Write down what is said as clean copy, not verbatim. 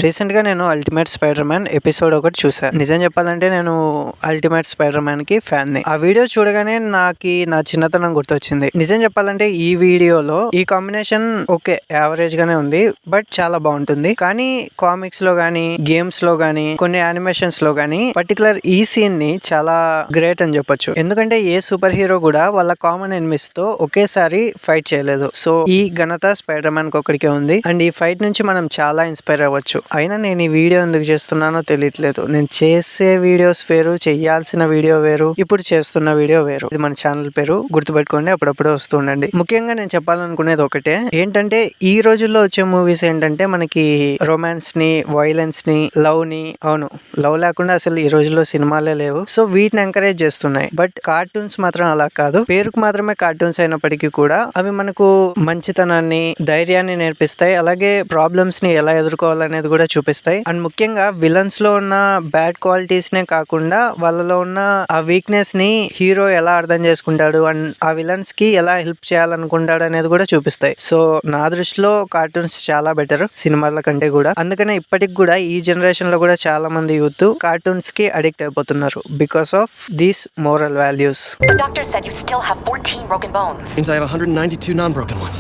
Recent గా నేను ultimate spider man episode ఒకటి చూసాను. నిజం చెప్పాలంటే నేను అల్టిమేట్ స్పైడర్ మ్యాన్ కి ఫ్యాన్ ని. ఆ వీడియో చూడగానే నా చిన్నతనం గుర్తొచ్చింది. నిజం చెప్పాలంటే ఈ వీడియోలో ఈ కాంబినేషన్ ఓకే యావరేజ్ గానే ఉంది, బట్ చాలా బాగుంటుంది. కానీ కామిక్స్ లో గానీ, గేమ్స్ లో గానీ, కొన్ని యానిమేషన్స్ లో గానీ పర్టికులర్ ఈ సీన్ ని చాలా గ్రేట్ అని చెప్పొచ్చు. ఎందుకంటే ఏ సూపర్ హీరో కూడా వాళ్ళ కామన్ ఎనిమిస్ తో ఒకేసారి ఫైట్ చేయలేదు. సో ఈ ఘనత స్పైడర్ మ్యాన్ కి ఒక్కడికే ఉంది. అండ్ ఈ ఫైట్ నుంచి మనం చాలా ఇన్స్పైర్ అవ్వచ్చు. అయినా నేను ఈ వీడియో ఎందుకు చేస్తున్నానో తెలియట్లేదు. నేను చేసే వీడియోస్ వేరు, చెయ్యాల్సిన వీడియో వేరు, ఇప్పుడు చేస్తున్న వీడియో వేరు. ఇది మన ఛానల్ పేరు, గుర్తుపెట్టుకోండి. అప్పుడప్పుడు వస్తూ ఉండండి. ముఖ్యంగా నేను చెప్పాలనుకునేది ఒకటే ఏంటంటే, ఈ రోజుల్లో వచ్చే మూవీస్ ఏంటంటే మనకి రొమాన్స్ ని, వైలెన్స్ ని, లవ్ ని, అవును లవ్ లేకుండా అసలు ఈ రోజుల్లో సినిమాలే లేవు. సో వీటిని ఎంకరేజ్ చేస్తున్నాయి. బట్ కార్టూన్స్ మాత్రం అలా కాదు. పేరుకు మాత్రమే కార్టూన్స్ అయినప్పటికీ కూడా అవి మనకు మంచితనాన్ని, ధైర్యాన్ని నేర్పిస్తాయి. అలాగే ప్రాబ్లమ్స్ ని ఎలా ఎదుర్కోవాలనేది కూడా చూపిస్తాయి. అండ్ ముఖ్యంగా విలన్స్ లో ఉన్న బ్యాడ్ క్వాలిటీస్ నే కాకుండా వాళ్ళలో ఉన్న ఆ వీక్నెస్ ని హీరో ఎలా అర్థం చేసుకుంటాడు అండ్ ఆ విలన్స్ కి ఎలా హెల్ప్ చేయాలనుకుంటాడు అనేది కూడా చూపిస్తాయి. సో నా దృష్టిలో కార్టూన్స్ చాలా బెటర్ సినిమాల కంటే కూడా. అందుకనే ఇప్పటికి కూడా ఈ జనరేషన్ లో కూడా చాలా మంది యూత్ కార్టూన్స్ కి అడిక్ట్ అయిపోతున్నారు because of these moral values. The doctor said you still have 14 broken bones. Means I have 192 non-broken ones.